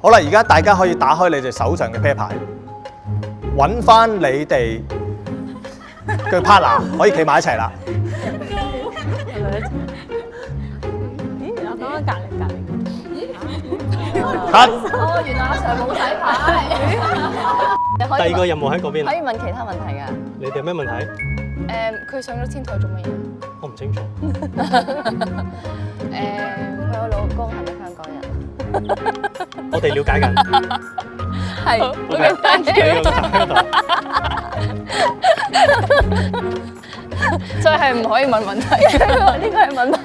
好啦，而家大家可以打開你哋手上嘅啤牌，揾翻你哋嘅 partner， 可以企埋一齊啦。咦？我講緊隔離。cut。哦，原來阿 Sir 冇洗牌。第二個任務喺嗰邊可以問其他問題㗎。你哋有咩問題？佢上咗天台做乜嘢？我唔清楚。佢有老公係咪香港人？我哋了解緊。係。OK，所以係唔可以問問題。呢個係問題。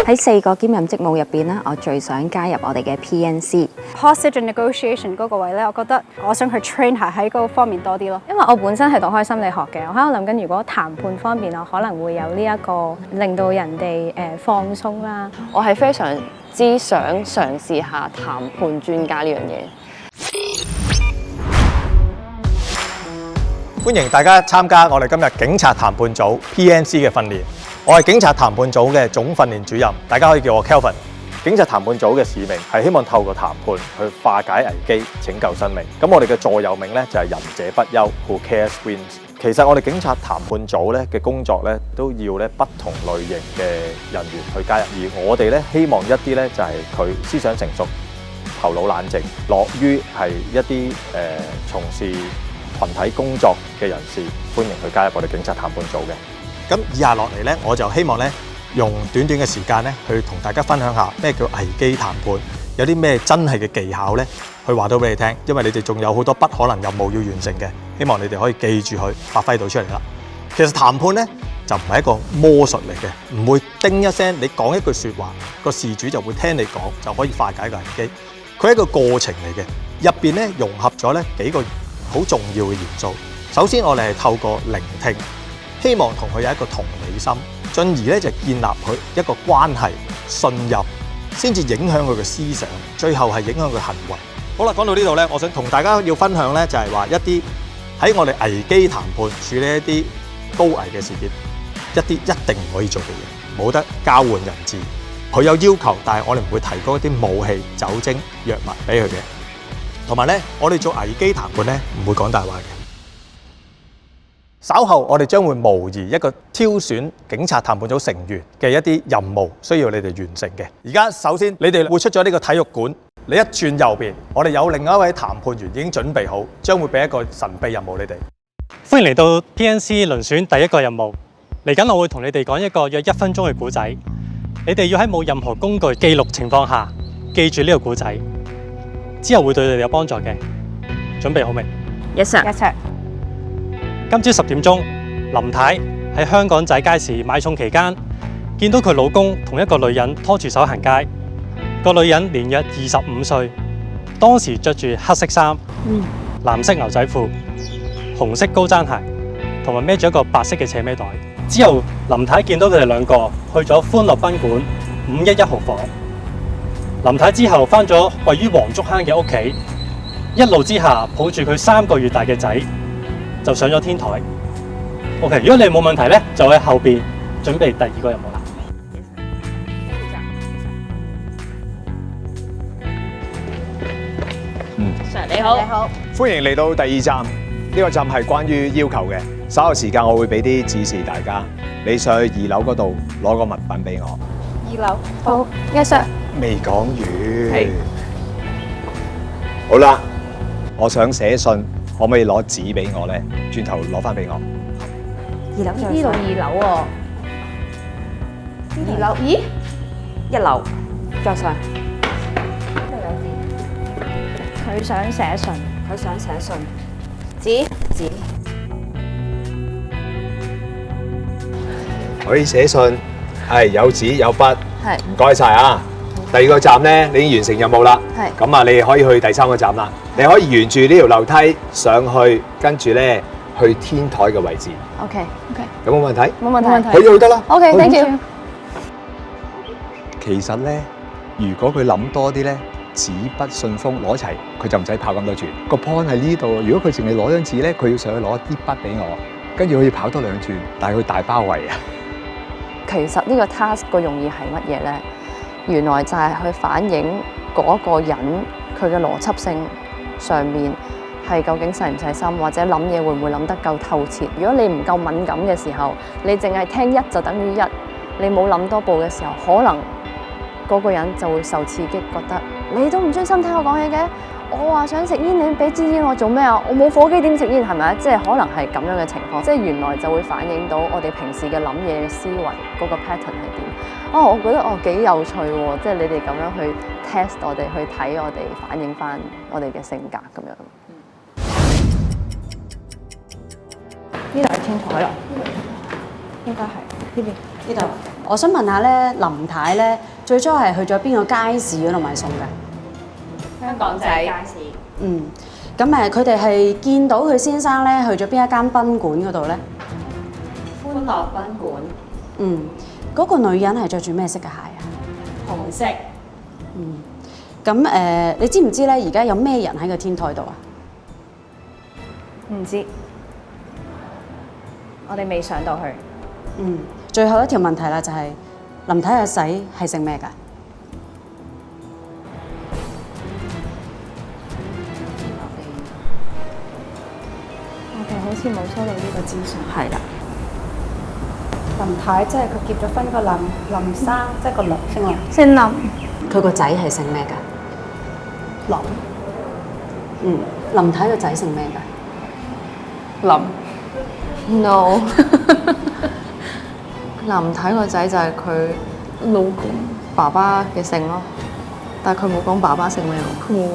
喺4個兼任職務入邊咧，我最想加入我哋嘅 PNC。Hostage and negotiation 嗰個位咧，我覺得我想去 train 下喺嗰個方面多啲咯。因為我本身係讀開心理學嘅，我喺度諗緊，如果談判方面我可能會有呢一個令到人哋放鬆啦。我係非常之想嘗試下談判專家呢樣嘢。歡迎大家參加我哋今日警察談判組 PNC 嘅訓練。我係警察談判組嘅總訓練主任，大家可以叫我 Kelvin。警察談判組嘅使命係希望透過談判去化解危機、拯救生命。咁我哋嘅座右銘咧就係仁者不憂 ，Who cares wins。其實我哋警察談判組咧嘅工作咧都要咧不同類型嘅人員去加入，而我哋咧希望一啲咧就係佢思想成熟、頭腦冷靜、樂於係一啲從事群體工作嘅人士，歡迎去加入我哋警察談判組嘅。咁以下落嚟咧，我就希望咧用短短嘅時間咧，去同大家分享下咩叫危機談判，有啲咩真係嘅技巧咧，去話到俾你聽。因為你哋仲有好多不可能任務要完成嘅，希望你哋可以記住佢，發揮到出嚟啦。其實談判咧就唔係一個魔術嚟嘅，唔會叮一聲你講一句説話，個事主就會聽你講，就可以化解個危機。佢係一個過程嚟嘅，入邊咧融合咗咧幾個好重要嘅元素。首先我哋係透過聆聽，希望同佢有一個同理心，進而咧就建立佢一個關係信任，先至影響佢嘅思想，最後係影響佢行為。好啦，講到呢度咧，我想同大家要分享咧，就係話一啲喺我哋危機談判處理一啲高危嘅事件，一啲一定唔可以做嘅嘢，冇得交換人質。佢有要求，但係我哋唔會提供一啲武器、酒精、藥物俾佢嘅。同埋咧，我哋做危機談判咧，唔會講大話嘅。稍後我哋將會模擬一個挑選警察談判組成員嘅一啲任務，需要你哋完成嘅。而家首先你哋會出咗呢個體育館，你一轉右邊，我哋有另一位談判員已經準備好，將會俾一個神秘任務你哋。歡迎嚟到 PNC 輪選第一個任務。嚟緊我會同你哋講一個約1分鐘嘅故仔，你哋要喺冇任何工具記錄情況下，記住呢個故仔，之後會對你哋有幫助嘅。準備好未？ Yes sir。 Yes sir。今朝10點鐘，林太喺香港仔街市買餸期間，見到佢老公同一個女人拖住手行街。個女人年約25歲，當時着住黑色衫、藍色牛仔褲、紅色高踭鞋，同埋孭住一個白色嘅斜孭袋。之後，林太見到佢哋兩個去咗歡樂賓館511號房。林太之後返咗位於黃竹坑嘅屋企，一怒之下抱住佢3個月大嘅仔，就上咗天台。OK， 如果你冇問題咧，就喺後邊準備第二個任務啦。Sir 你好，你好。歡迎嚟到第2站，呢個站係關於要求嘅。稍後時間我會俾啲指示大家，你上去2樓嗰度攞個物品俾我。2樓。好。Yes sir。未講完。係。好啦，我想寫信，可唔可以攞紙俾我咧？轉頭攞翻俾我。2樓呢度2樓喎。2樓，咦1樓再上。佢想寫信。佢想寫信。紙可以寫信，係有紙有筆。係。唔該晒啊！第2個站咧，你已經完成任務啦。係。咁啊，你可以去第3個站啦。你可以沿住呢條樓梯上去，跟住咧去天台嘅位置。OK。有冇問題？冇問題。可以去得啦。OK，thank you。其實咧，如果佢諗多啲咧，紙筆信封攞齊，佢就唔使跑咁多轉。個 point 喺呢度。如果佢淨係攞張紙咧，佢要上去攞啲筆俾我，跟住佢要跑多2轉，但係佢大包圍啊。其實呢個 task 個用意係乜嘢咧？原來就係去反映嗰個人佢嘅邏輯性上面係究竟細唔細心，或者諗嘢會唔會諗得夠透徹。如果你唔夠敏感嘅時候，你淨係聽一就等於一，你冇諗多步嘅時候，可能嗰個人就會受刺激，覺得你都唔專心聽我講嘢嘅。我話想食煙，你俾支煙我做咩啊？我冇火機點食煙係咪啊？即係可能係咁樣嘅情況，即係原來就會反映到我哋平時嘅諗嘢嘅思維嗰個 pattern 係點。我覺得幾有趣喎！即係你哋咁樣去 test 我哋，去睇我哋，反映翻我哋嘅性格咁樣。呢度係天台啦，應該係呢邊。呢度，我想問下咧，林太咧最初係去咗邊個街市嗰度買餸嘅？香港仔街市。咁佢哋係見到佢先生咧去咗邊一間賓館嗰度咧？歡樂賓館。嗰個女人係着住咩色嘅鞋啊？紅色。咁你知唔知咧？而家有咩人喺個天台度啊？唔知，我哋未上到去。最後一條問題啦，就係林太嘅仔係姓咩㗎？我哋好似冇收到呢個資訊。係啦。林太即係佢結咗婚個林生，即係個林姓林。姓林。佢個仔係姓咩㗎？林。林太個仔姓咩㗎？林。No。林太個仔就係佢老公爸爸嘅姓咯，但係佢冇講爸爸姓咩喎。佢冇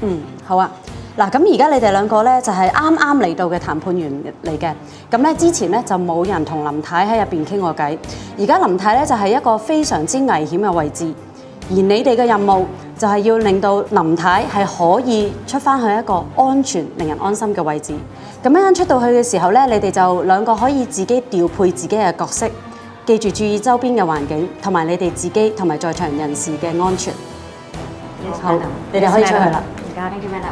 喎。好啊。嗱，咁而家你哋兩個咧就係啱啱嚟到嘅談判員嚟嘅，咁咧之前咧就冇人同林太喺入邊傾過偈，而家林太咧就係一個非常之危險嘅位置，而你哋嘅任務就係要令到林太係可以出翻去一個安全、令人安心嘅位置。咁樣出到去嘅時候咧，你哋就兩個可以自己調配自己嘅角色，記住注意周邊嘅環境，同埋你哋自己同埋在場人士嘅安全。好，你哋可以出去啦。而家叫咩啦？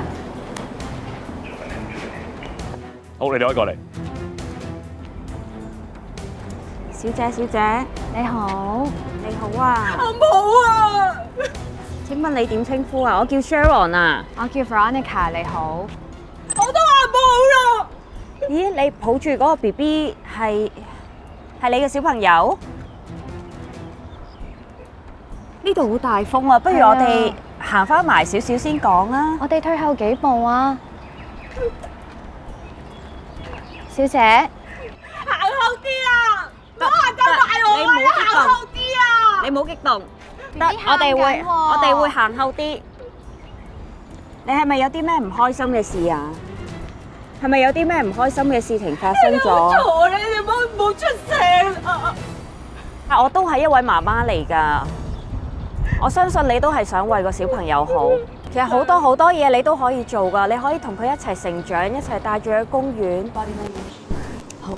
好，你哋可以過嚟。小姐，小姐，你好。你好啊。我冇啊。請問你點稱呼啊？我叫 Sharon 啊。我叫 Veronica，你好。我都話冇啦。咦，你抱住嗰個 BB 係你嘅小朋友？呢度好大風啊，不如我哋行翻埋少少先講啊。我哋退後幾步啊。小姐，行後啲啊！唔好行咁大我啊！你行後啲啊！你唔好激動。得，我哋會行後啲。你係咪有啲咩唔開心嘅事啊？係咪有啲咩唔開心嘅事情發生咗？錯，你哋唔好出聲啊！我都係一位媽媽嚟㗎，我相信你都係想為個小朋友好。其實好多嘢你都可以做㗎，你可以同佢一齊成長，一齊帶住去公園。好，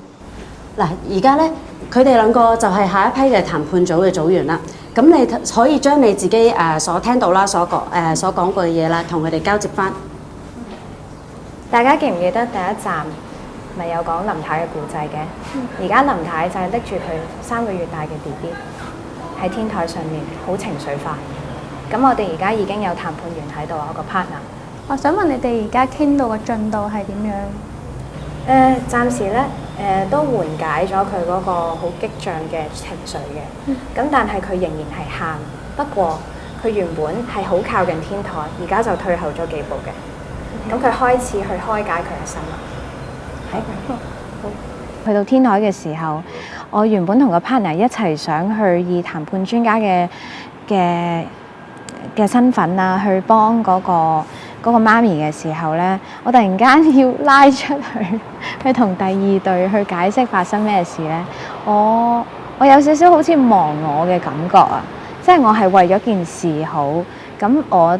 嗱，而家咧，佢哋兩個就係下一批嘅談判組嘅組員啦。咁你可以將你自己所聽到啦、所講過嘅嘢啦，同佢哋交接翻。大家記唔記得第一站咪有講林太嘅故仔嘅？而家林太就係拎住佢3個月大嘅 BB 喺天台上面，好情緒化。咁我哋而家已經有談判員喺度，我個 partner。我想問你哋而家傾到嘅進度係點樣？暫時咧都緩解咗佢嗰個好激漲嘅情緒嘅。咁但係佢仍然係喊，不過佢原本係好靠近天台，而家就退後咗幾步嘅。咁佢開始去開解佢嘅心啦。係。去到天台嘅時候，我原本同個 partner 一齊想去以談判專家嘅身份啊，去幫嗰個媽咪嘅時候咧，我突然間要拉出去同第二隊去解釋發生咩事咧，我有少少好似忘我嘅感覺啊！即係我係為咗件事好，咁我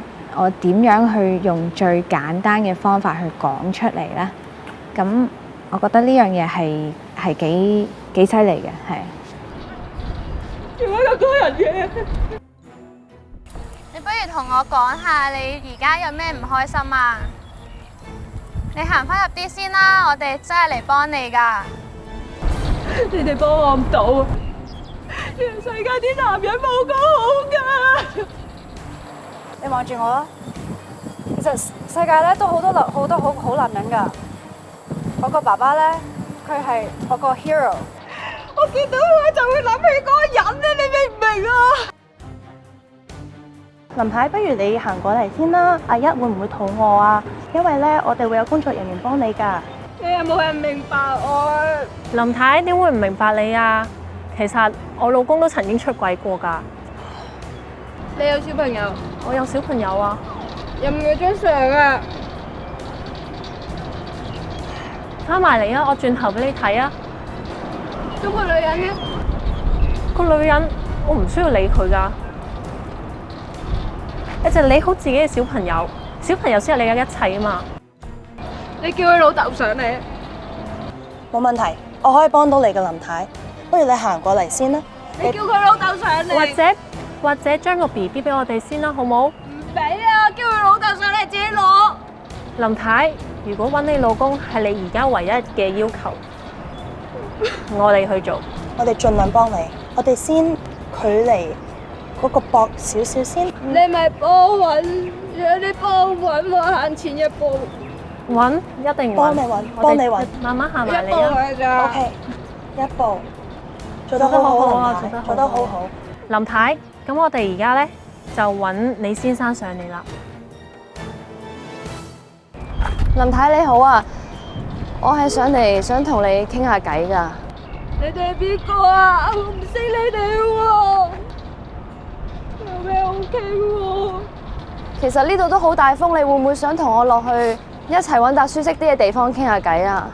點樣去用最簡單嘅方法去講出嚟咧？咁我覺得呢樣嘢係幾犀利嘅，係。點解咁多人嘅？你不如同我講下你而家有咩唔開心啊？你行翻入啲先啦，我哋真係嚟幫你㗎。你哋幫我唔到，世界啲男人冇咁好㗎。你望住我啊！其實世界咧都好多好男人㗎。我個爸爸咧，佢係我個 hero。我見到佢就會諗起嗰個人咧，你明唔明啊？林太，不如你行過嚟先啦。阿一會唔會肚餓啊？因為咧，我哋會有工作人員幫你㗎。你有冇人明白我？林太點會唔明白你啊？其實我老公都曾經出軌過㗎。你有小朋友？我有小朋友啊。有冇張相啊？翻埋嚟啊！我轉頭俾你睇啊！咁個女人咧？個女人我唔需要理佢㗎。你就理好自己嘅小朋友，小朋友先係你嘅一切啊嘛！你叫佢老豆上嚟。冇問題，我可以幫到你嘅林太。不如你行過嚟先啦。你叫佢老豆上嚟。或者將個 BB 俾我哋先啦，好冇？唔俾啊！叫佢老豆上嚟自己攞。林太，如果揾你老公係你而家唯一嘅要求，我哋去做。我哋盡量幫你。我哋先距離嗰個膊少少先。你咪幫揾，你幫揾我行前一步。揾一定幫你揾，幫你揾。慢慢行埋嚟啊。OK，一步做得好好啊，做得好好。林太，咁我哋而家咧就揾李先生上嚟啦。林太你好啊，我係上嚟想同你傾下偈㗎。你哋係邊個啊？我唔識你哋喎。有咩好傾喎？其實呢度都好大風，你會唔會想同我落去一齊揾笪舒適啲嘅地方傾下偈啊？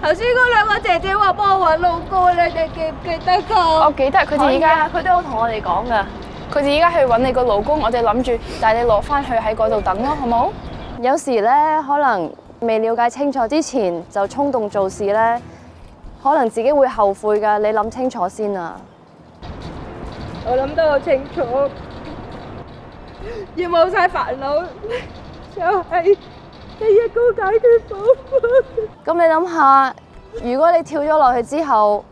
頭先嗰兩個姐姐話幫我揾老公，你哋記唔記得㗎？我記得，佢哋依家佢都有同我哋講㗎。佢哋依家去揾你個老公，我哋諗住帶你落翻去喺嗰度等咯，好冇？有時咧，可能未了解清楚之前就衝動做事咧，可能自己會後悔㗎。你諗清楚先啊！我諗得好清楚，要冇晒煩惱，就係第一個解決方法。咁你諗下，如果你跳咗落去之後，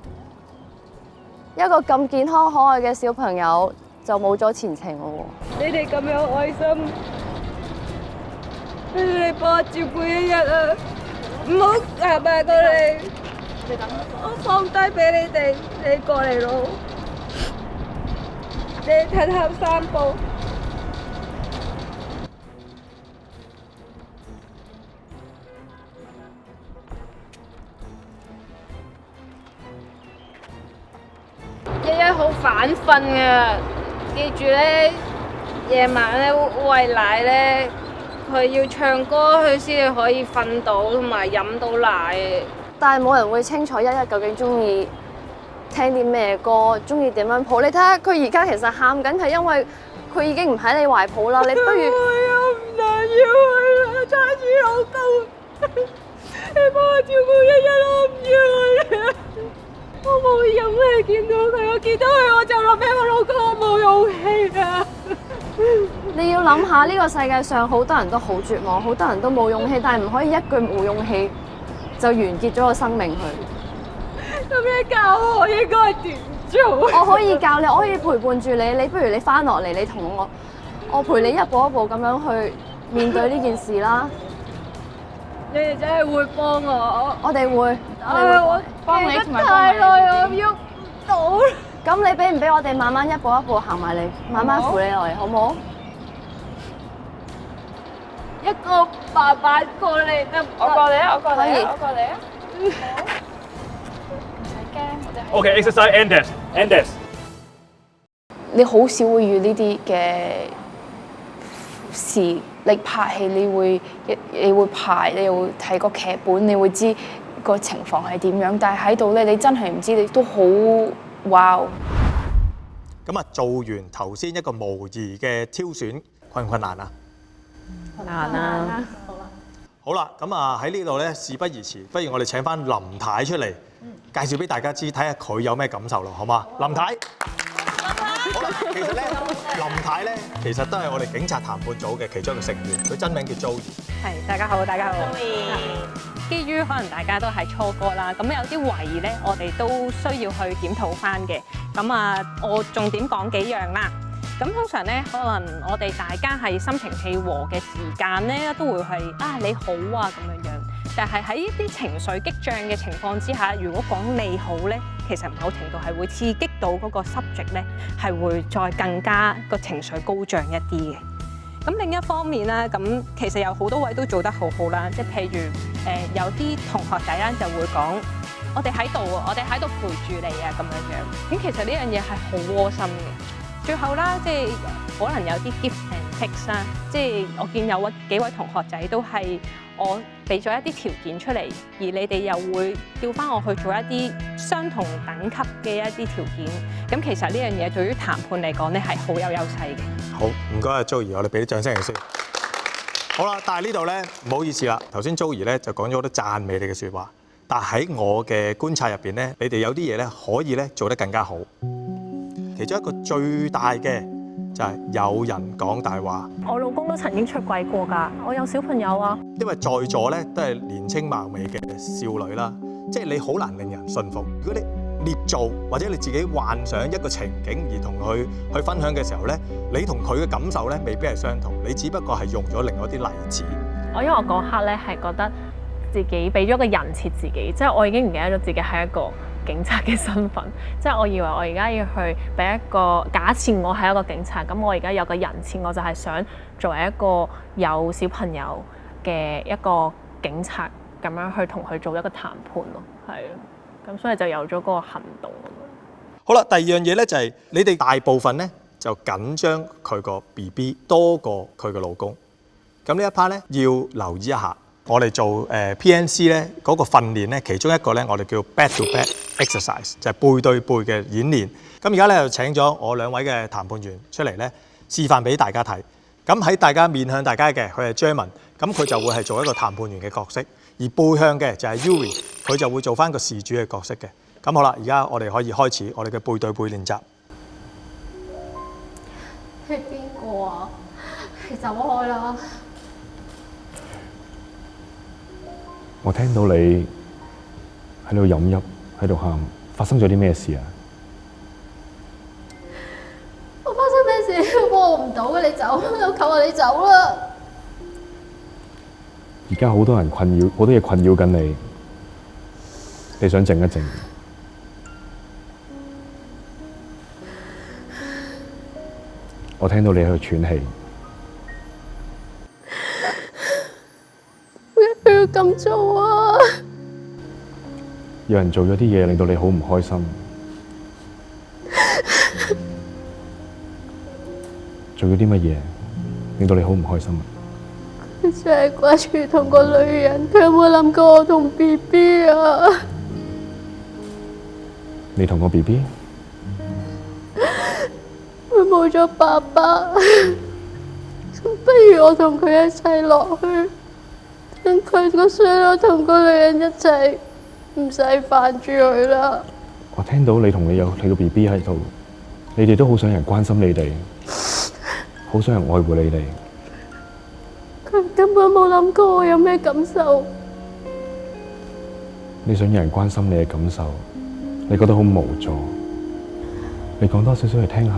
一個咁健康可愛嘅小朋友就冇咗前程咯喎！你哋咁有愛心，你哋幫我照顧一日啊！唔好行埋過嚟，我放低俾你哋，你過嚟攞。你褪後3步。日好反瞓㗎，記住咧，夜晚咧餵奶咧，佢要唱歌佢先至可以瞓到，同埋飲到奶。但係冇人會清楚一究竟中意聽啲咩歌，中意點樣抱。你睇下佢而家其實喊緊係因為佢已經唔喺你懷抱啦。你不如我唔能要佢啦，差住老公，你幫我照顧一日，我唔要佢啦。我冇勇氣見到佢，我見到佢我就諗起我老公，我冇勇氣啊！你要諗下呢個世界上好多人都好絕望，好多人都冇勇氣，但係唔可以一句冇勇氣就完結咗個生命佢。咁你教我應該點做？我可以教你，我可以陪伴住你。你不如你翻落嚟，你同我陪你一步一步咁樣去面對呢件事啦。你哋真係會幫我？我哋會，我幫你同埋太耐，我喐唔到。咁你俾唔俾我哋慢慢一步一步行埋嚟，慢慢扶你落嚟，好唔好？一個爸爸過嚟得，我過嚟啊！我過嚟可以啊！我過嚟啊！唔使驚，我哋係。OK, exercise ended. 你好少會遇呢啲嘅事，你拍戲你會排，你又會睇個劇本，你會知個情況係點樣。但係喺度咧，你真係唔知，你都好哇！咁啊，做完頭先一個模擬嘅挑選，困唔困難啊？難啊！好啦，咁啊喺呢度咧，事不宜遲，不如我哋請翻林太出嚟，介紹俾大家知，睇下佢有咩感受咯，好嘛？林太。好啦，其實咧，林太咧，其實都係我哋警察談判組嘅其中一個成員，佢真名叫 Joey。係，大家好，大家好。基於可能大家都係初哥啦，咁有啲懷疑咧，我哋都需要去檢討翻嘅。咁啊，我重點講幾樣啦。咁通常咧，可能我哋大家係心情氣和嘅時間咧，都會係你好啊咁樣樣。但係喺一啲情緒激漲嘅情況之下，如果講你好咧，其實某程度係會刺激到嗰個 subject 咧，係會再更加個情緒高漲一啲嘅。咁另一方面啦，咁其實有好多位都做得好好啦，即係譬如有啲同學仔咧就會講，我哋喺度，我哋喺度陪住你啊咁樣樣。咁其實呢樣嘢係好窩心嘅。最後啦，即係可能有啲 give and takes 啦，即係我見有幾位同學仔都係我俾咗一啲條件出嚟，而你哋又會叫翻我去做一啲相同等級嘅一啲條件。咁其實呢樣嘢對於談判嚟講咧係好有優勢嘅。好，唔該阿 Joey，我哋俾啲掌聲佢先。好啦，但係呢度咧唔好意思啦，頭先 Joey 咧就講咗好多讚美你嘅説話，但喺我嘅觀察入邊咧，你哋有啲嘢咧可以咧做得更加好。其中一個最大嘅就係有人講大話。我老公都曾經出軌過㗎，我有小朋友啊。因為在座咧都係年青貌美嘅少女啦，即係你好難令人信服。如果你捏造或者你自己幻想一個情景而同佢去分享嘅時候咧，你同佢嘅感受咧未必係相同，你只不過係用咗另外一啲例子。因為我嗰刻咧係覺得自己俾咗個人設自己，即係我已經唔記得咗自己係一個警察嘅身份，即係我以為我而家要去俾一個假設我係一個警察，咁我而家有個人設，我就係想作為一個有小朋友嘅一個警察咁樣去同佢做一個談判咯，係啊，咁所以就有咗嗰個行動。好啦，第二樣嘢咧就係你哋大部分咧就緊張佢個 BB 多過佢個老公，咁呢一 part 咧要留意一下。我哋做PNC 咧嗰個訓練咧，其中一個咧我哋叫 back to back exercise， 就係背對背嘅演練。咁而家咧就請咗我兩位嘅談判員出嚟咧示範俾大家睇。咁喺大家面向大家嘅佢係 Jerman， 咁佢就會係做一個談判員嘅角色，而背向嘅就係 Yuri， 佢就會做翻個事主嘅角色嘅。咁好啦，而家我哋可以開始我哋嘅背對背練習。係邊個啊？你走開啦！我聽到你喺度飲泣，喺度喊，發生咗啲咩事啊？我發生咩事都幫我唔到嘅，你走啦！我求下你走啦！而家好多人困擾，好多嘢困擾緊你，你想靜一靜。我聽到你喺度喘氣。佢要咁做啊！有人做咗啲嘢令到你好唔開心，做咗啲乜嘢令到你好唔開心啊？佢真係掛住同個女人，佢有冇諗過我同 BB 啊？你同個 BB？ 佢冇咗爸爸，不如我同佢一齊落去。等佢個衰佬同個女人一齊，唔使煩住佢啦。我聽到你同你個 BB 喺度，你哋都好想人關心你哋，好想人愛護你哋。佢根本冇諗過我有咩感受。你想有人關心你嘅感受，你覺得好無助。你講多少少嚟聽下。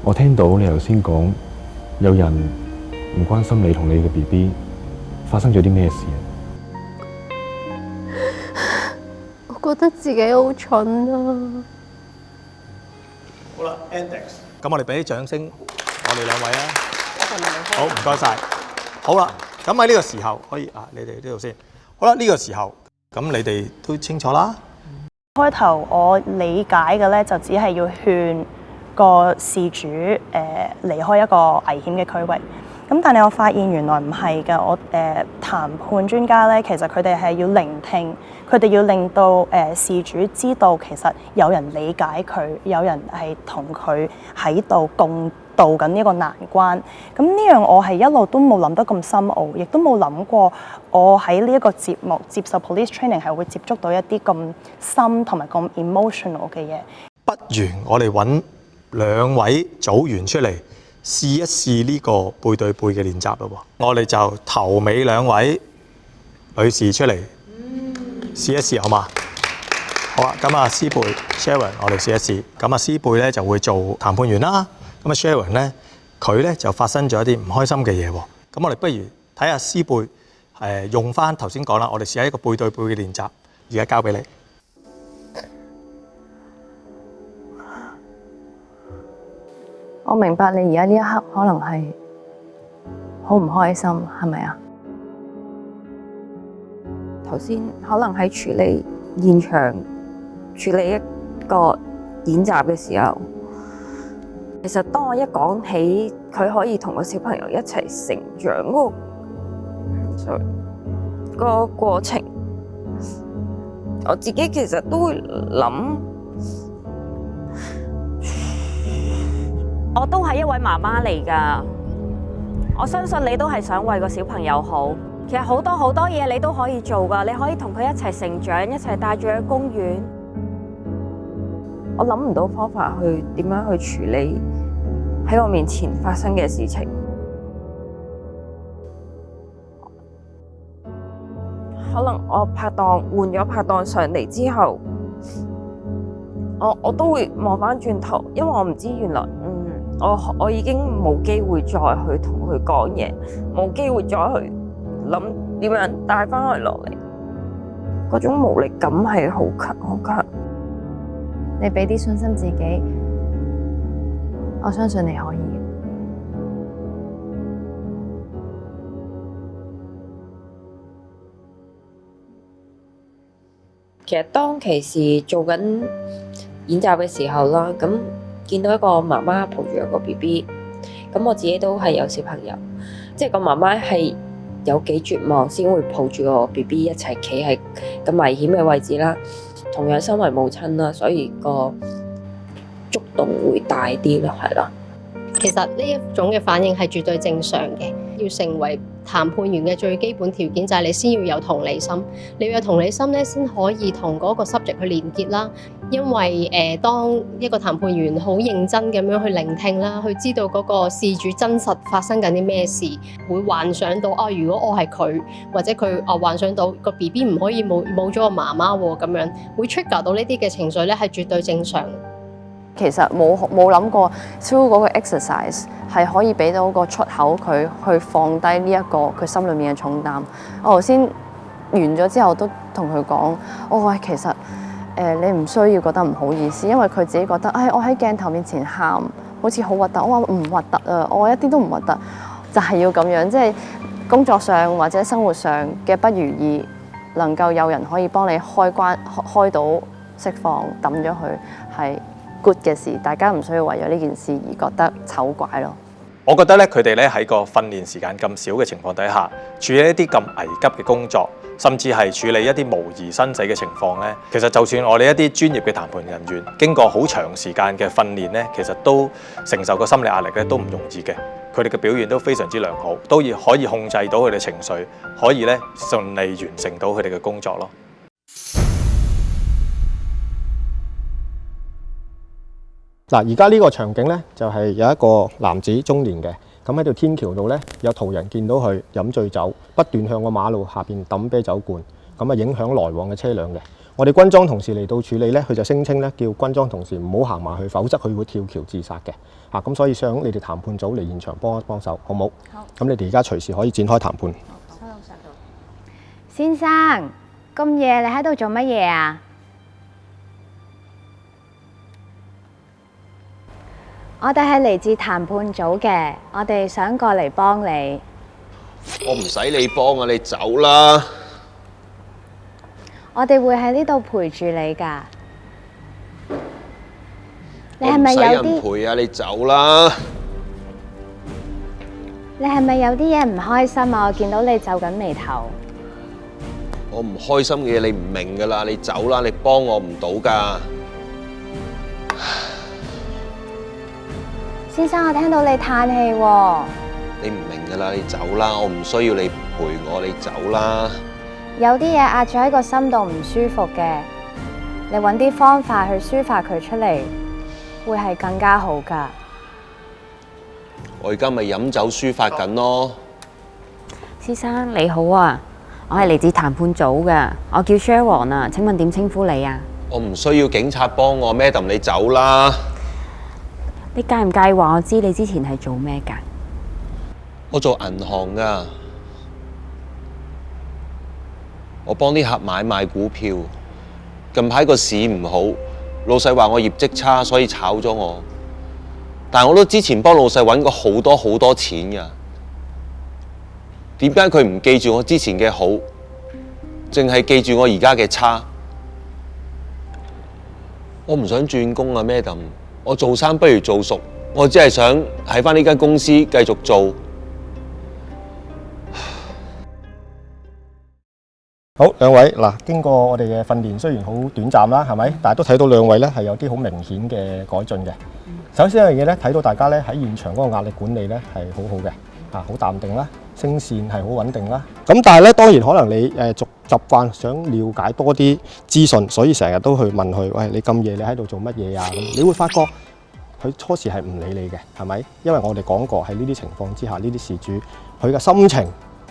我聽到你頭先講有人唔關心你同你嘅 BB。發生咗啲咩事？我覺得自己好蠢啊！好啦 ，Andex， 咁我哋俾啲掌聲，我哋兩位啊！好，唔該晒。好啦，咁喺呢個時候可以你哋呢度先。好啦，呢個時候咁你哋都清楚啦。開頭我理解嘅咧，就只係要勸個事主離開一個危險嘅區域。咁但係我發現原來唔係嘅，我談判專家咧，其實佢哋係要聆聽，佢哋要令到事主知道其實有人理解佢，有人係同佢喺度共度緊呢個難關。咁呢樣我係一路都冇諗得咁深奧，亦都冇諗過我喺呢一個節目接受 police training 係會接觸到一啲咁深同埋咁 emotional 嘅嘢。不如我哋揾兩位組員出嚟試一試呢個背對背嘅練習咯喎。我哋就頭尾兩位女士出嚟試一試好嘛？好啊，咁啊師貝 Sharon， 我哋試一試。咁啊師貝咧就會做談判員啦。咁啊 Sharon 咧，佢咧就發生咗一啲唔開心嘅嘢喎。咁我哋不如睇下師貝用翻頭先講啦，我哋試下一個背對背嘅練習，而家交俾你。我明白你而家呢一刻可能係好唔開心，係咪啊？頭先可能喺處理現場、處理一個演習嘅時候，其實當我一講起佢可以同個小朋友一齊成長嗰個過程，我自己其實都會諗。我都係一位媽媽嚟㗎，我相信你都係想為個小朋友好。其實好多嘢你都可以做㗎，你可以同佢一齊成長，一齊帶住佢去公園。我諗唔到方法去點樣去處理喺我面前發生嘅事情。可能我換咗拍檔上嚟之後，我都會望返轉頭，因為我唔知原來我已經冇機會再去同佢講嘢，冇機會再去諗點樣帶返佢落嚟，嗰種無力感係好強好強。你俾啲信心自己，我相信你可以。其實當其時做緊演習嘅時候啦，咁見到一個媽媽抱住一個 BB， 咁我自己都係有小朋友，即係個媽媽係有幾絕望先會抱住個 BB 一齊企喺咁危險嘅位置啦。同樣身為母親啦，所以個觸動會大啲咯，係啦。其實呢一種嘅反應係絕對正常嘅。要成為談判員嘅最基本條件就係你先要有同理心。你要有同理心咧，先可以同嗰個 subject 去連結啦。因為當一個談判員好認真咁樣去聆聽啦，去知道嗰個事主真實發生緊啲咩事，會幻想到如果我係佢，或者佢幻想到個 BB 唔可以冇咗個媽媽喎，咁樣會 trigger 到呢啲嘅情緒咧，係絕對正常。其實冇諗過 through 嗰個 exercise 係可以俾到個出口佢去放低呢一個佢心裏面嘅重擔。我頭先完咗之後都同佢講，我話其實你唔需要覺得唔好意思，因為佢自己覺得我喺鏡頭面前喊好似好核突。我話唔核突啊，我一啲都唔核突，就係要咁樣，即係工作上或者生活上嘅不如意，能夠有人可以幫你開到釋放抌咗佢係good 嘅事，大家唔需要為咗呢件事而覺得醜怪咯。我覺得咧，佢哋咧喺個訓練時間咁少嘅情況底下，處理一啲咁危急嘅工作，甚至係處理一啲模擬生死嘅情況咧，其實就算我哋一啲專業嘅談判人員，經過好長時間嘅訓練咧，其實都承受個心理壓力咧都唔容易嘅。佢哋嘅表現都非常之良好，都可以控制到佢哋情緒，可以咧順利完成到佢哋嘅工作咯。嗱，而家呢個場景呢，就係有一個男子中年嘅，咁喺條天橋度呢，有途人見到佢飲醉酒，不斷向個馬路下邊抌啤酒罐，咁啊影響來往嘅車輛嘅。我哋軍裝同事嚟到處理呢，佢就聲稱呢，叫軍裝同事唔好行埋去，否則佢會跳橋自殺嘅。咁所以想你哋談判組嚟現場幫一幫手，好唔好？好。咁你哋而家隨時可以展開談判。先生，咁夜你喺度做乜嘢啊？我哋係嚟自談判組嘅，我哋想過嚟幫你。我唔使你幫啊，你走啦！我哋會喺呢度陪住你㗎。你係咪有啲？我唔使人陪啊，你走啦！你係咪有啲嘢唔開心啊？我見到你皺緊眉頭。我唔開心嘅嘢你唔明㗎啦，你走啦，你幫我唔到㗎。先生，我聽到你嘆氣喎。你唔明㗎啦，你走啦，我唔需要你陪我，你走啦。有啲嘢壓咗喺個心度唔舒服嘅，你揾啲方法去抒發佢出嚟。會係更加好㗎。我而家咪飲酒抒發緊咯。先生你好啊，我係嚟自談判組㗎，我叫 Sharon 啊，請問點稱呼你啊？我唔需要警察幫我 ，Madam 你走啦。你介唔介意話我知你之前係做咩㗎？我做銀行噶，我幫啲客買賣股票。近排個市唔好，老細話我業績差，所以炒咗我。但係我都之前幫老細揾過好多錢㗎。點解佢唔記住我之前嘅好，淨係記住我而家嘅差？我唔想轉工啊 ，Madam。我做生不如做熟，我只係想喺返呢間公司繼續做。好，兩位嗱，經過我哋嘅訓練，雖然好短暫啦，係咪？但係都睇到兩位咧係有啲好明顯嘅改進嘅。首先一樣嘢咧，睇到大家咧喺現場嗰個壓力管理咧係好好嘅，好淡定啦，聲線係好穩定啦。咁但係咧，當然可能你習慣想了解多啲資訊，所以成日都去問佢，喂，你咁夜你喺度做乜嘢啊？咁你會發覺佢初時係唔理你嘅，係咪？因為我哋講過喺呢啲情況之下，呢啲事主佢嘅心情，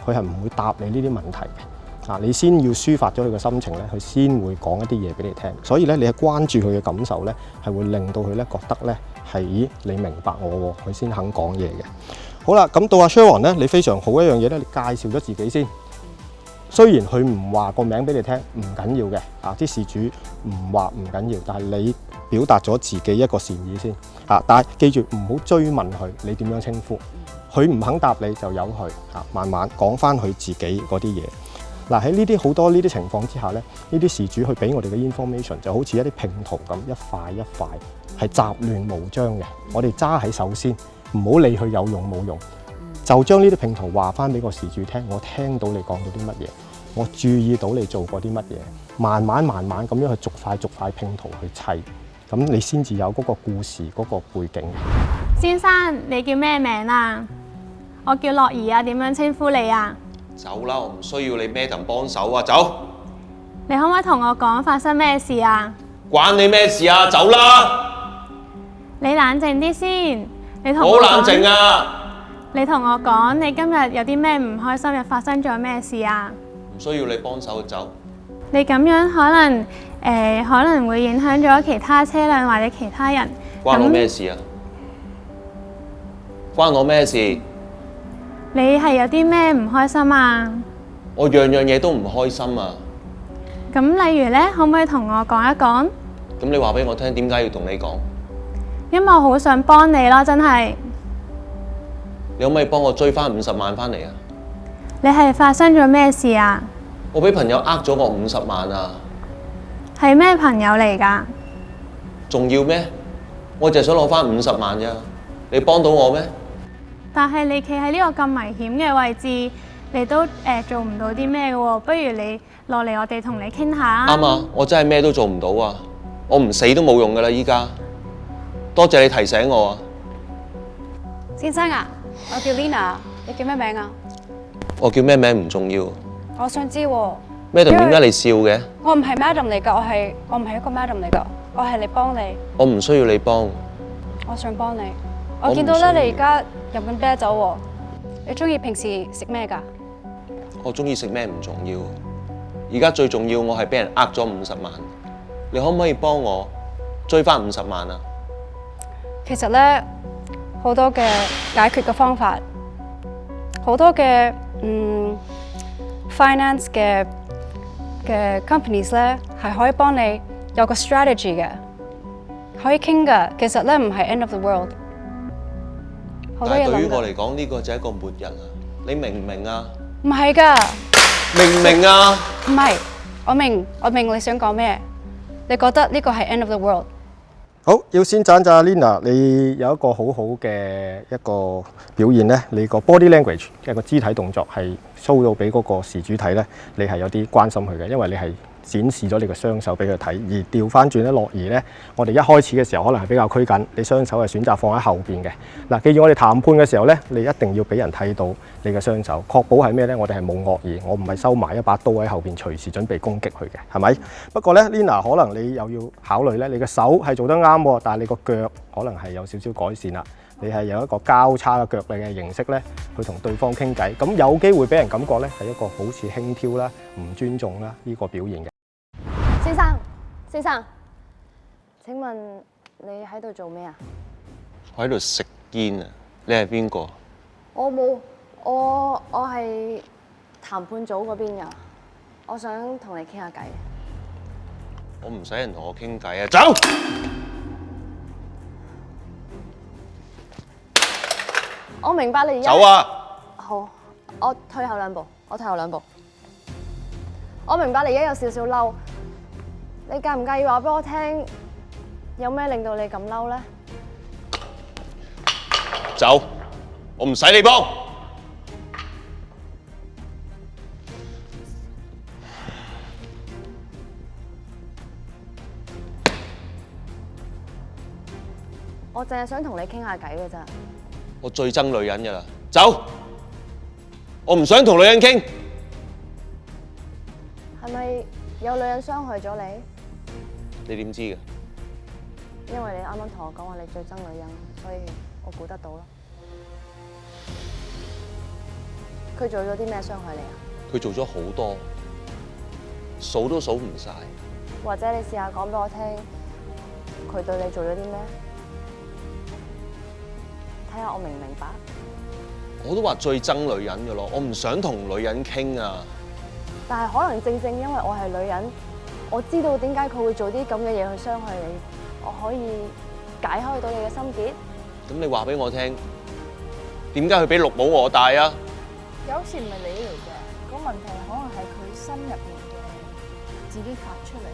佢係唔會答你呢啲問題嘅。你先要抒發咗佢嘅心情咧，佢先會講一啲嘢俾你聽。所以咧，你係關注佢嘅感受咧，係會令到佢咧覺得咧係，咦，你明白我喎，佢先肯講嘢嘅。好啦，咁到阿 Sharon 咧，你非常好一樣嘢咧，你介紹咗自己先。雖然佢唔話個名俾你聽，唔緊要嘅。啲事主唔話唔緊要，但係你表達咗自己一個善意先。但係記住唔好追問佢你點樣稱呼，佢唔肯答你就由佢慢慢講翻佢自己嗰啲嘢。喺呢啲好多呢啲情況之下咧，呢啲事主去俾我哋嘅 information 就好似一啲拼圖咁，一塊一塊係雜亂無章嘅。我哋揸喺手先，唔好理佢有用冇用，就將呢啲拼圖話翻俾個事主聽。我聽到你講到啲乜嘢，我注意到你做過啲乜嘢，慢慢咁樣去逐塊拼圖去砌，咁你先至有嗰個故事嗰個背景。先生，你叫咩名啊？我叫樂兒啊，點樣稱呼你啊？走啦，我唔需要你 Madam 幫手啊，走！你可唔可以同我講發生咩事啊？關你咩事啊？走啦！你冷靜啲先，你同我好冷靜啊！你同我講，你今日有啲咩唔開心，又發生咗咩事啊？唔需要你幫手，走！你咁樣可能會影響咗其他車輛或者其他人。關我咩事啊？關我咩事？你係有啲咩唔開心啊？我樣樣嘢都唔開心啊！咁例如呢，可唔可以同我講一講？咁你話俾我聽，點解要同你講？因為我好想幫你咯，真係。你可唔可以幫我追翻50萬翻嚟啊？你係發生咗咩事啊？我俾朋友呃咗我50萬啊！係咩朋友嚟㗎？仲要咩？我就係想攞翻50萬啫，你幫到我咩？但係你企喺呢個咁危險嘅位置，你都做唔到啲咩嘅喎？不如你落嚟，我哋同你傾下。啱啊！我真係咩都做唔到啊！我唔死都冇用噶啦！依家多謝你提醒我啊！先生啊，我叫 Lina， 你叫咩名啊？我叫咩名唔重要。我想知喎。Madam 點解你笑嘅？我唔係 Madam 嚟㗎，我唔係一個 Madam 嚟㗎，我係嚟幫你。我唔需要你幫。我想幫你。我見到咧，你而家飲緊啤酒喎。你中意平時食咩㗎？我中意食咩唔重要，而家最重要我係俾人呃咗50萬。你可唔可以幫我追翻50萬啊？其實咧，好多嘅解決嘅方法，好多嘅finance 嘅 companies 咧，係可以幫你有個 strategy 嘅，可以傾㗎。其實咧唔係 end of the world。但係對於我嚟講，呢個就係一個末日啊！你明唔明啊？唔係㗎。明唔明啊？唔係，我明你想講咩？你覺得呢個係 end of the world？ 好，要先讚讚 Lina， 你有一個好好嘅一個表現咧，你個 body language 一個肢體動作係 show 到俾嗰個事主睇咧，你係有啲關心佢嘅，因為你係展示咗你嘅雙手俾佢睇。而調翻轉咧，樂兒咧，我哋一開始嘅時候可能係比較拘謹，你雙手係選擇放喺後邊嘅。嗱，記住我哋談判嘅時候咧，你一定要俾人睇到你嘅雙手，確保係咩咧？我哋係冇惡意，我唔係收埋一把刀喺後邊，隨時準備攻擊佢嘅，係咪？不過咧 ，Lina 可能你又要考慮咧，你嘅手係做得啱喎，但係你個腳可能係有少少改善啦。你係有一個交叉嘅腳力嘅形式咧，去同對方傾偈，咁有機會俾人感覺咧係一個好似輕佻啦、唔尊重啦呢個表現嘅。先生，請問你喺度做咩啊？我喺度食煙啊！你係邊個？我冇，我係談判組嗰邊㗎，我想同你傾下偈。我唔使人同我傾偈啊！走！我明白你而家。走啊！好，我退後兩步，我明白你而家有少少嬲，你介唔介意話俾我聽，有咩令到你咁嬲咧？走！我唔使你幫。我淨係想同你傾下偈嘅咋。我最憎女人㗎啦，走！我唔想同女人傾。係咪有女人傷害咗你？你點知嘅？因為你啱啱同我講話你最憎女人，所以我估得到咯。佢做咗啲咩傷害你啊？佢做咗好多，數都數唔晒。或者你試下講俾我聽，佢對你做咗啲咩？睇下我明唔明白？我都話最憎女人㗎咯，我唔想同女人傾啊。但係可能正正因為我係女人，我知道點解佢會做啲咁嘅嘢去傷害你，我可以解開到你嘅心結。咁你話俾我聽，點解佢俾綠帽我戴啊？有時唔係你嚟嘅，個問題可能係佢心入面嘅自己發出嚟，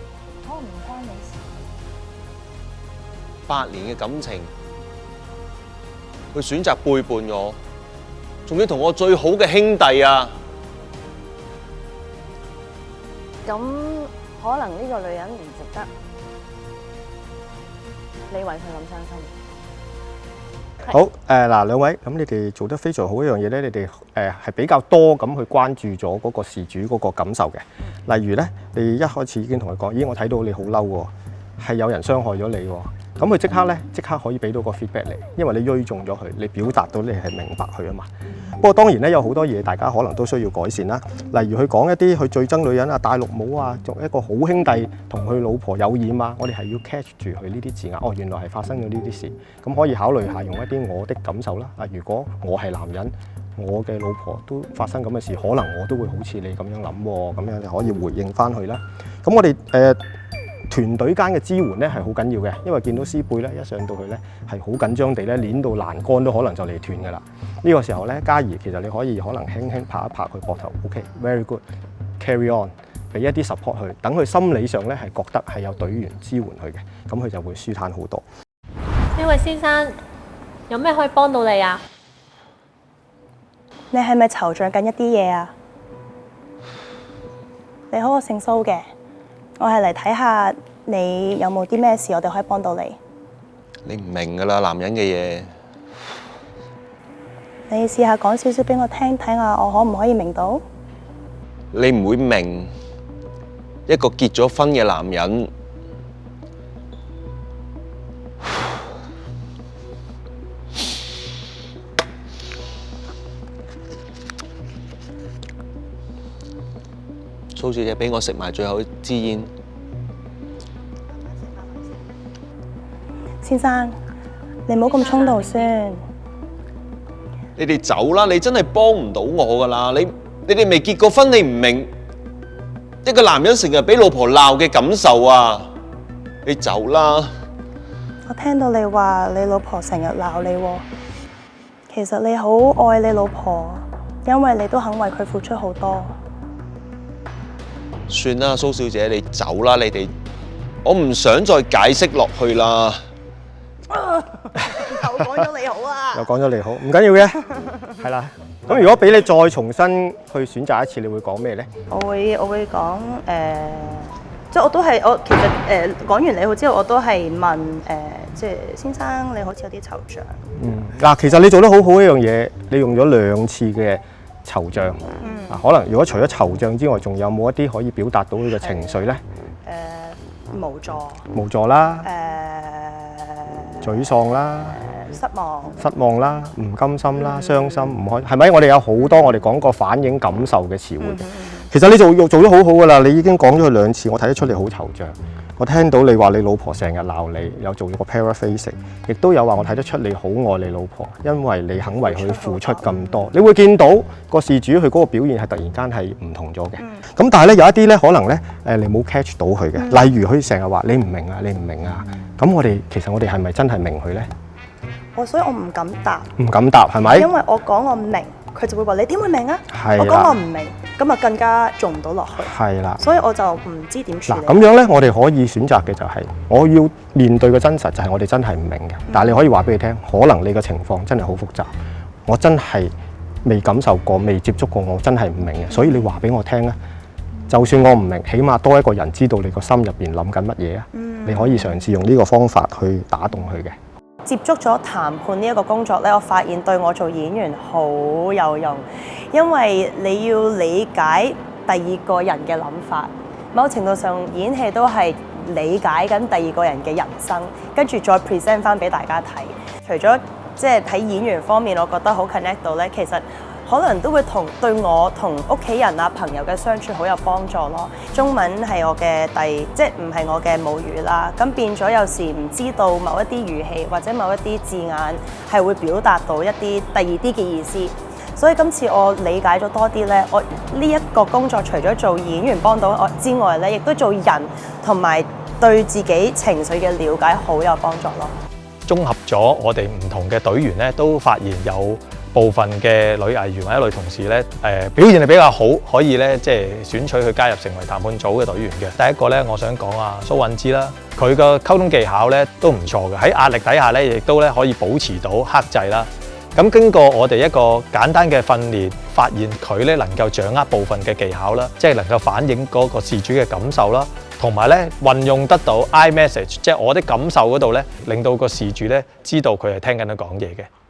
可能唔關你事。8年嘅感情，佢選擇背叛我，仲要同我最好嘅兄弟啊！咁可能呢個女人唔值得你為佢咁傷心。好嗱，兩位咁你哋做得非常好一樣嘢咧，你哋係比較多咁去關注咗嗰個事主嗰個感受嘅。例如咧，你一開始已經同佢講，咦，我睇到你好嬲喎，係有人傷害咗你喎。咁佢即刻可以俾到個 feedback 你，因為你追中咗佢，你表達到你係明白佢啊嘛。不過當然咧，有好多嘢大家可能都需要改善啦。例如佢講一啲佢最憎女人啊、戴綠帽啊，作為一個好兄弟同佢老婆有染啊，我哋係要 catch 住佢呢啲字眼。哦，原來係發生咗呢啲事，咁可以考慮下用一啲我的感受啦。如果我係男人，我嘅老婆都發生咁嘅事，可能我都會好似你咁樣諗喎，咁樣就可以回應翻佢啦。咁我哋團隊間嘅支援咧係好緊要嘅，因為見到師貝咧一上到去咧係好緊張地咧攣到欄杆都可能就嚟斷㗎啦。呢個時候咧，嘉怡其實你可以可能輕輕拍一拍佢膊頭 ，OK，very good，carry on， 俾一啲 support 佢，等佢心理上咧係覺得係有隊員支援佢嘅，咁佢就會舒坦好多。呢位先生，有咩可以幫到你啊？你係咪惆悵緊一啲嘢啊？你好，我姓蘇嘅。我係嚟睇下你有冇啲咩事，我哋可以幫到你。你唔明㗎啦，男人嘅嘢。你試下講少少俾我聽，睇下我可唔可以明到？你唔會明一個結咗婚嘅男人，蘇小姐俾我食埋最後一支煙。先生，你唔好咁衝動先。你哋走啦！你真係幫唔到我噶啦！你哋未結過婚，你唔明一個男人成日俾老婆鬧嘅感受啊！你走啦！我聽到你話你老婆成日鬧你喎，其實你好愛你老婆，因為你都肯為佢付出好多。算啦，蘇小姐，你走啦！你哋，我唔想再解釋落去啦。又講咗你好啊！又講咗你好，唔緊要嘅，係啦。咁如果俾你再重新去選擇一次，你會講咩咧？我會講即係我其實講完你好之後，我都係問即係先生你好似有啲惆悵。嗱，其實你做得好好一樣嘢，你用咗2次嘅惆悵。可能如果除咗惆悵之外，仲有冇一啲可以表達到呢個情緒咧？無助。無助啦。沮喪啦。失望啦，唔甘心啦，傷心唔開，係咪？我哋有好多我哋講過反映感受嘅詞彙嘅。其實你做得好好噶啦，你已經講咗佢2次，我睇得出你好惆悵。我聽到你話你老婆成日鬧你，有做咗個 paraphrasing， 亦都有話我睇得出你好愛你老婆，因為你肯為佢付出咁多。你會見到個事主佢嗰個表現係突然間係唔同咗嘅。咁但係咧有一啲咧可能咧你冇 catch 到佢嘅，例如佢成日話你唔明啊，你唔明啊。咁其實我哋係咪真係明佢咧？所以我唔敢答。唔敢答係咪？因為我講我明，佢就會話你點會明啊？係啦。我講我唔明，咁啊更加做唔到落去。係啦。所以我就唔知點處理。咁樣咧，我哋可以選擇嘅就係，我要面對嘅真實就係我哋真係唔明嘅。但係你可以話俾佢聽，可能你嘅情況真係好複雜，我真係未感受過、未接觸過，我真係唔明嘅。所以你話俾我聽咧，就算我唔明，起碼多一個人知道你個心入邊諗緊乜嘢啊！你可以嘗試用呢個方法去打動佢嘅。接觸咗談判呢一個工作咧，我發現對我做演員好有用，因為你要理解第二個人嘅諗法，某程度上演戲都係理解緊第二個人嘅人生，跟住再 present 翻俾大家睇。除咗即係睇演員方面，我覺得好 connect 到咧，其實可能都會對我同屋企人啊朋友嘅相處好有幫助咯。中文係我嘅即係唔係我嘅母語啦，咁變咗有時唔知道某一啲語氣或者某一啲字眼係會表達到一啲第二啲嘅意思。所以今次我理解咗多啲咧，我呢一個工作除咗做演員幫到我之外咧，亦都做人同埋對自己情緒嘅了解好有幫助咯。綜合咗我哋唔同嘅隊員咧，都發現有部分嘅女藝員或者女同事咧，表現係比較好，可以咧即係選取去加入成為談判組嘅隊員嘅。第一個咧，我想講蘇韻芝啦，佢個溝通技巧咧都唔錯嘅，喺壓力底下咧，亦都咧可以保持到克制啦。咁經過我哋一個簡單嘅訓練，發現佢咧能夠掌握部分嘅技巧啦，即係能夠反映嗰個事主嘅感受啦，同埋咧運用得到 I message， 即係我的感受嗰度咧，令到個事主咧知道佢係聽緊佢講嘢嘅。